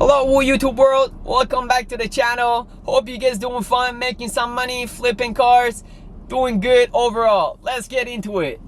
Hello YouTube world, welcome back to the channel. Hope you guys doing fine, making some money, flipping cars, doing good overall. Let's get into it.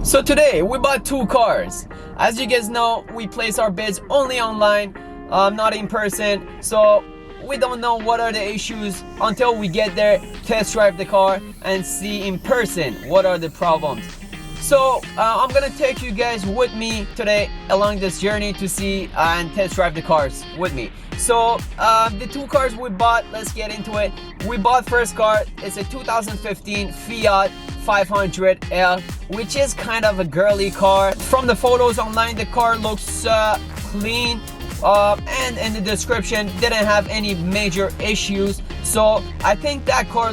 So today we bought two cars. As you guys know, we place our bids only online, not in person. So we don't know what are the issues until we get there, test drive the car and see in person what are the problems. So I'm gonna take you guys with me today along this journey to see and test drive the cars with me. So the two cars we bought, let's get into it. We bought first car, it's a 2015 Fiat 500L, which is kind of a girly car. From the photos online, the car looks clean, and in the description didn't have any major issues. So I think that car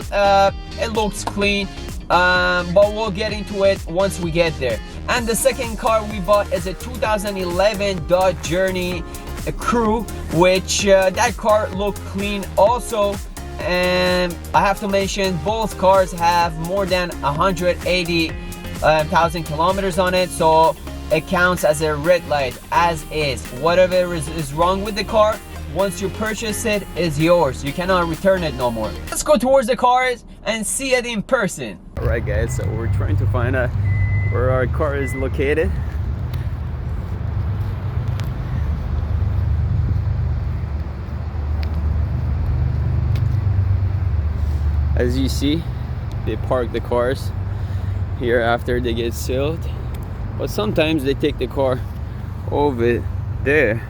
it looks clean, but we'll get into it once we get there. And the second car we bought is a 2011 Dodge Journey Crew, which that car looked clean also. And I have to mention both cars have more than 180,000 kilometers on it, so it counts as a red light as is. Whatever is wrong with the car, once you purchase it, is yours. You cannot return it no more. Let's go towards the cars and see it in person. All right guys, so we're trying to find out where our car is located. As you see, they park the cars here after they get sealed, but sometimes they take the car over there,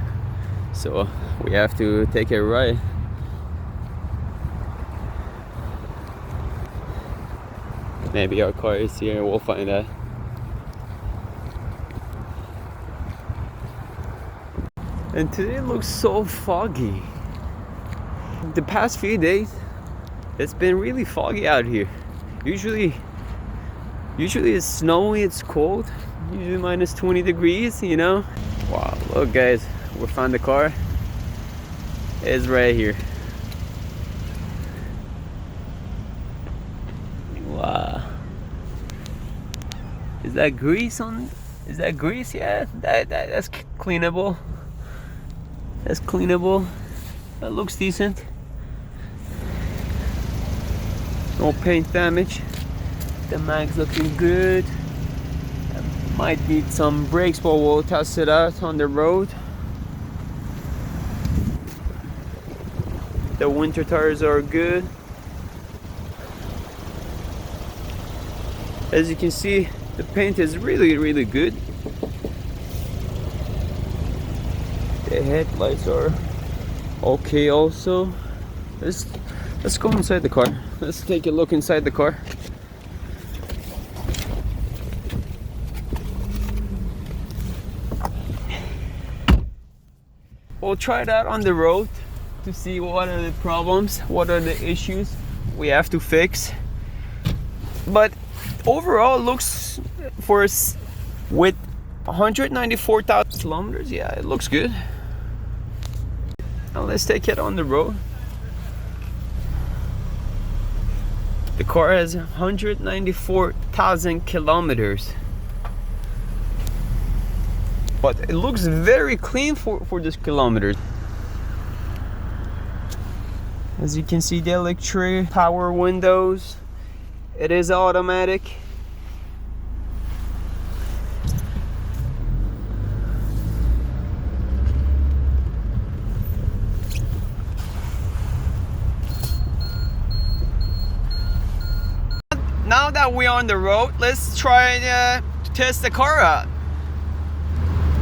so we have to take a right. Maybe our car is here, we'll find out. And today looks so foggy. The past few days it's been really foggy out here. Usually it's snowy, it's cold, usually minus 20 degrees, you know. Wow, look guys, we found the car. It's right here. Wow. Is that grease on? Is that grease? Yeah, that's cleanable. That's cleanable. That looks decent. No paint damage. The mag's looking good. Might need some brakes, but we'll test it out on the road. The winter tires are good. As you can see, the paint is really good. The headlights are okay also. Let's go inside the car. Let's take a look inside the car. We'll try it out on the road to see what are the problems, what are the issues we have to fix. But overall it looks, for with 194,000 kilometers, yeah, it looks good. Now let's take it on the road. The car has 194,000 kilometers, but it looks very clean for this kilometers. As you can see, the electric power windows, it is automatic. Now that we're on the road, let's try to test the car out.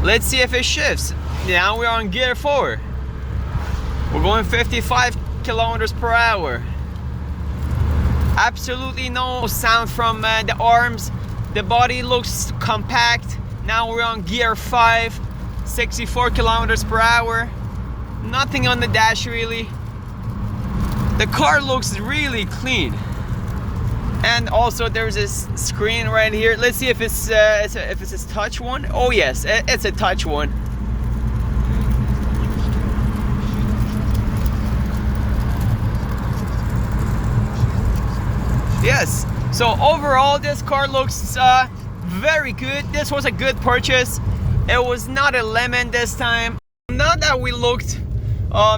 Let's see if it shifts. Now we're on gear 4. We're going 55 kilometers per hour. Absolutely no sound from the arms. The body looks compact. Now we're on gear 5, 64 kilometers per hour. Nothing on the dash really. The car looks really clean. And also there's this screen right here. Let's see if it's a touch one. Oh yes, it's a touch one. Yes, so overall this car looks very good. This was a good purchase. It was not a lemon this time. Now that we looked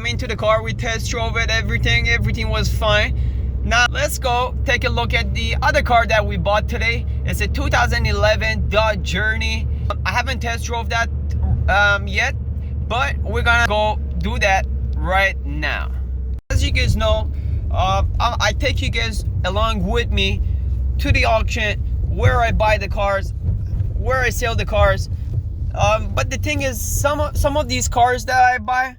into the car, we test drove it, everything was fine. Now let's go take a look at the other car that we bought today. It's a 2011 Dodge Journey. I haven't test drove that yet, but we're gonna go do that right now. As you guys know, I take you guys along with me to the auction, where I buy the cars, where I sell the cars. But the thing is, some of these cars that I buy,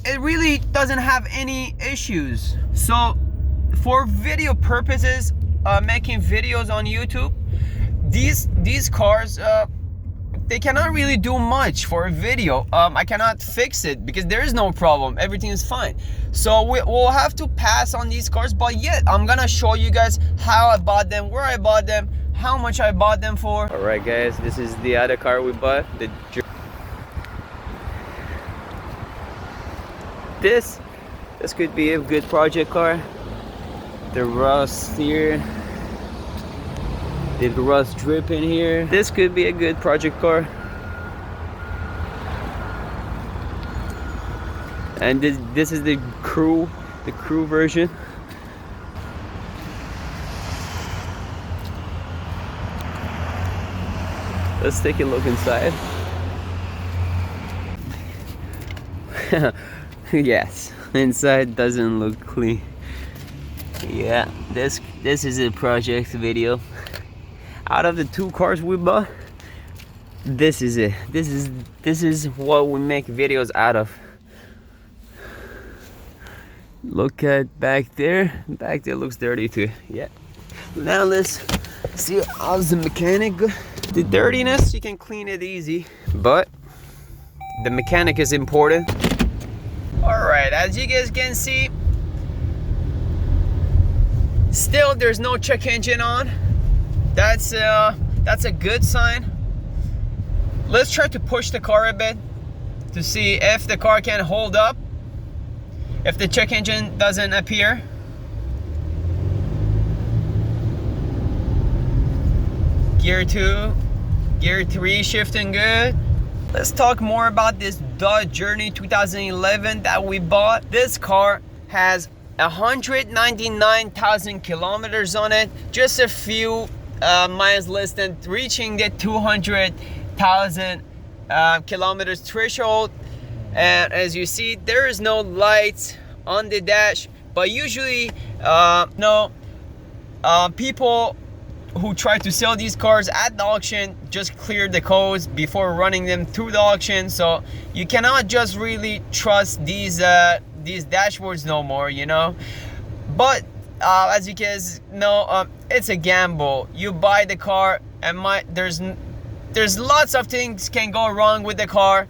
it really doesn't have any issues. So for video purposes, making videos on YouTube, these cars, they cannot really do much for a video. I cannot fix it because there is no problem, everything is fine. So we'll have to pass on these cars, but yet I'm gonna show you guys how I bought them, where I bought them, how much I bought them for. All right guys, this is the other car we bought. This could be a good project car. The rust here, the rust dripping here. This could be a good project car. And this is the crew version. Let's take a look inside. Yes, inside doesn't look clean. Yeah, this is a project video. Out of the two cars we bought, this is it. This is what we make videos out of. Look at back there. Back there looks dirty too. Yeah. Now let's see how's the mechanic. The dirtiness, you can clean it easy, but the mechanic is important. All right, as you guys can see, still there's no check engine on. That's a good sign. Let's try to push the car a bit to see if the car can hold up, if the check engine doesn't appear. Gear 2, gear 3 shifting good. Let's talk more about this Dodge Journey 2011 that we bought. This car has 199,000 kilometers on it, just a few miles less than reaching the 200,000 kilometers threshold. And as you see, there is no lights on the dash, but usually people who try to sell these cars at the auction just clear the codes before running them through the auction, so you cannot just really trust these dashboards no more, you know. But as you guys know, it's a gamble. You buy the car and there's lots of things can go wrong with the car,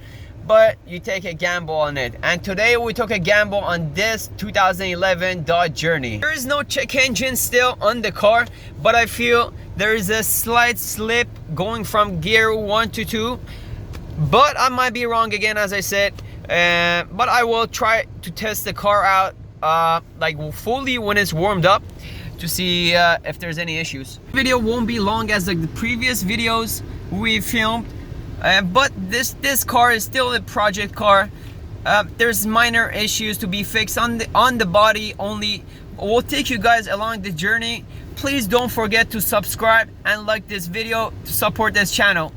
but you take a gamble on it. And today we took a gamble on this 2011 Dodge Journey. There is no check engine still on the car, but I feel there is a slight slip going from gear 1 to 2, but I might be wrong again, as I said. But I will try to test the car out like fully when it's warmed up to see if there's any issues. The video won't be long as like the previous videos we filmed. But this car is still a project car. There's minor issues to be fixed on the body only. We'll take you guys along the journey. Please don't forget to subscribe and like this video to support this channel.